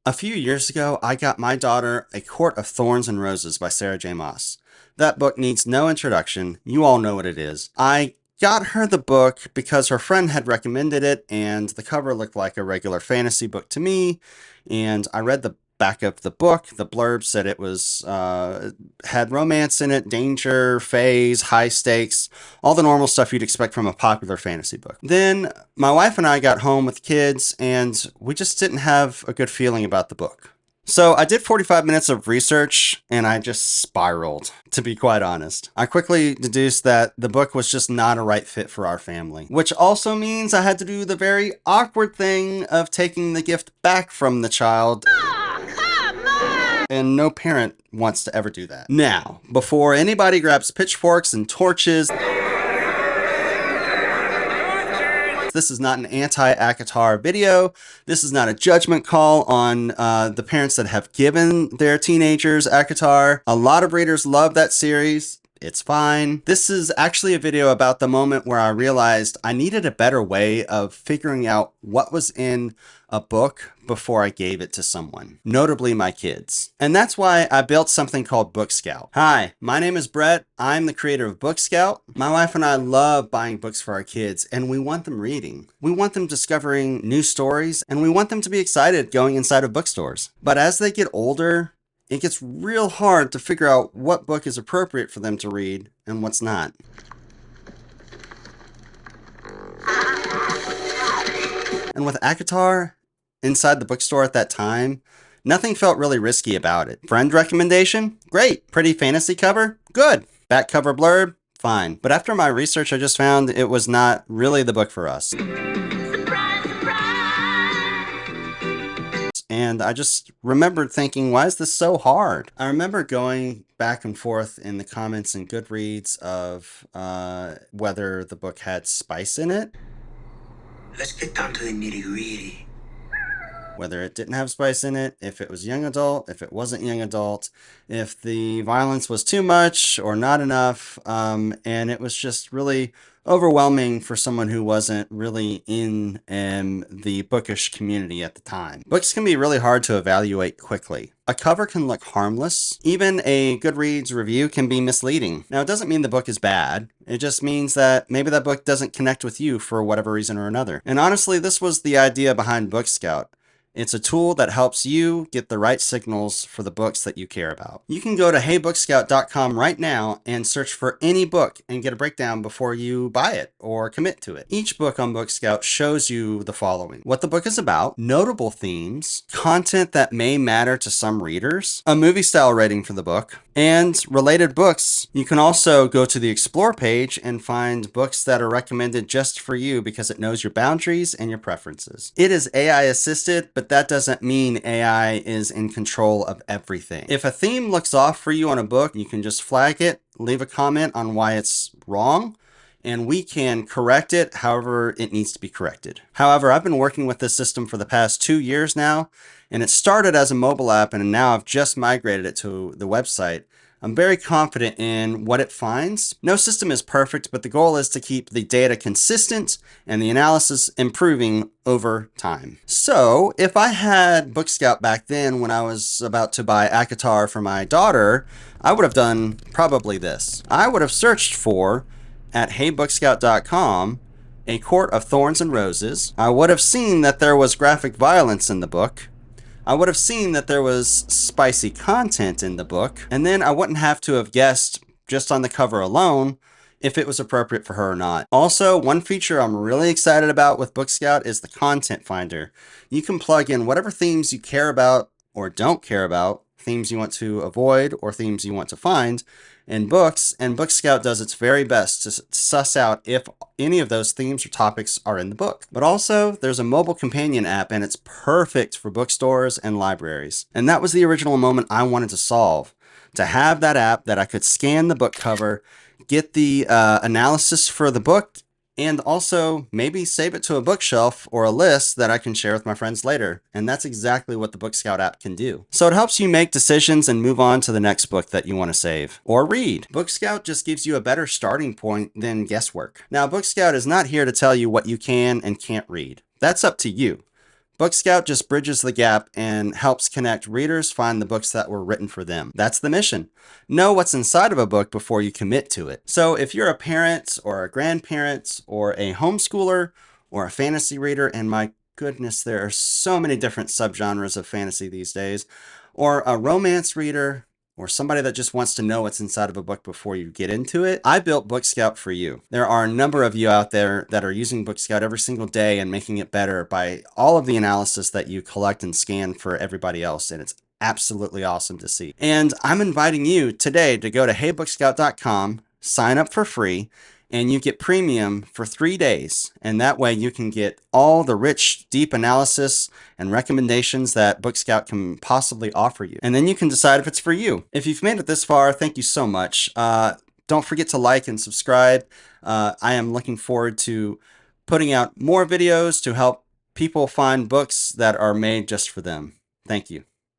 A few years ago, I got my daughter A Court of Thorns and Roses by Sarah J. Maas. That book needs no introduction. You all know what it is. I got her the book because her friend had recommended it, and the cover looked like a regular fantasy book to me. And I read the back of the book. The blurb said it was had romance in it, danger, phase, high stakes, all the normal stuff you'd expect from a popular fantasy book. Then my wife and I got home with kids, and we just didn't have a good feeling about the book. So I did 45 minutes of research and I just spiraled, to be quite honest. I quickly deduced that the book was just not a right fit for our family, which also means I had to do the very awkward thing of taking the gift back from the child. And no parent wants to ever do that. Now, before anybody grabs pitchforks and torches, this is not an anti-ACOTAR video. This is not a judgment call on the parents that have given their teenagers ACOTAR. A lot of readers love that series. It's fine. This is actually a video about the moment where I realized I needed a better way of figuring out what was in a book before I gave it to someone, notably my kids. And that's why I built something called Book Scout. Hi, my name is Brett. I'm the creator of Book Scout. My wife and I love buying books for our kids, and we want them reading. We want them discovering new stories, and we want them to be excited going inside of bookstores. But as they get older, it gets real hard to figure out what book is appropriate for them to read and what's not. And with ACOTAR inside the bookstore at that time, nothing felt really risky about it. Friend recommendation? Great. Pretty fantasy cover? Good. Back cover blurb? Fine. But after my research, I just found it was not really the book for us. And I just remembered thinking, why is this so hard? I remember going back and forth in the comments in Goodreads of whether the book had spice in it. Let's get down to the nitty-gritty. Whether it didn't have spice in it, if it was young adult, if it wasn't young adult, if the violence was too much or not enough, and it was just really overwhelming for someone who wasn't really in the bookish community at the time. Books can be really hard to evaluate quickly. A cover can look harmless. Even a Goodreads review can be misleading. Now, it doesn't mean the book is bad. It just means that maybe that book doesn't connect with you for whatever reason or another. And honestly, this was the idea behind Book Scout. It's a tool that helps you get the right signals for the books that you care about. You can go to heybookscout.com right now and search for any book and get a breakdown before you buy it or commit to it. Each book on Book Scout shows you the following: what the book is about, notable themes, content that may matter to some readers, a movie style rating for the book, and related books. You can also go to the Explore page and find books that are recommended just for you because it knows your boundaries and your preferences. It is AI assisted, but that doesn't mean AI is in control of everything. If a theme looks off for you on a book, you can just flag it, leave a comment on why it's wrong, and we can correct it however it needs to be corrected. However, I've been working with this system for the past 2 years now, and it started as a mobile app, and now I've just migrated it to the website. I'm very confident in what it finds. No system is perfect, but the goal is to keep the data consistent and the analysis improving over time. So if I had Book Scout back then when I was about to buy ACOTAR for my daughter, I would have done probably this. I would have searched for, at heybookscout.com, A Court of Thorns and Roses. I would have seen that there was graphic violence in the book. I would have seen that there was spicy content in the book, and then I wouldn't have to have guessed just on the cover alone if it was appropriate for her or not. Also, one feature I'm really excited about with Book Scout is the content finder. You can plug in whatever themes you care about or don't care about, themes you want to avoid or themes you want to find in books, and Book Scout does its very best to suss out if any of those themes or topics are in the book. But also, there's a mobile companion app, and it's perfect for bookstores and libraries. And that was the original moment I wanted to solve, to have that app that I could scan the book cover, get the analysis for the book, and also maybe save it to a bookshelf or a list that I can share with my friends later. And that's exactly what the Book Scout app can do. So it helps you make decisions and move on to the next book that you want to save or read. Book Scout just gives you a better starting point than guesswork. Now, Book Scout is not here to tell you what you can and can't read. That's up to you. Book Scout just bridges the gap and helps connect readers find the books that were written for them. That's the mission. Know what's inside of a book before you commit to it. So if you're a parent or a grandparent or a homeschooler or a fantasy reader, and my goodness, there are so many different subgenres of fantasy these days, or a romance reader, or somebody that just wants to know what's inside of a book before you get into it, I built Book Scout for you. There are a number of you out there that are using Book Scout every single day and making it better by all of the analysis that you collect and scan for everybody else, and it's absolutely awesome to see. And I'm inviting you today to go to heybookscout.com, sign up for free, and you get premium for 3 days. And that way you can get all the rich, deep analysis and recommendations that Book Scout can possibly offer you. And then you can decide if it's for you. If you've made it this far, thank you so much. Don't forget to like and subscribe. I am looking forward to putting out more videos to help people find books that are made just for them. Thank you.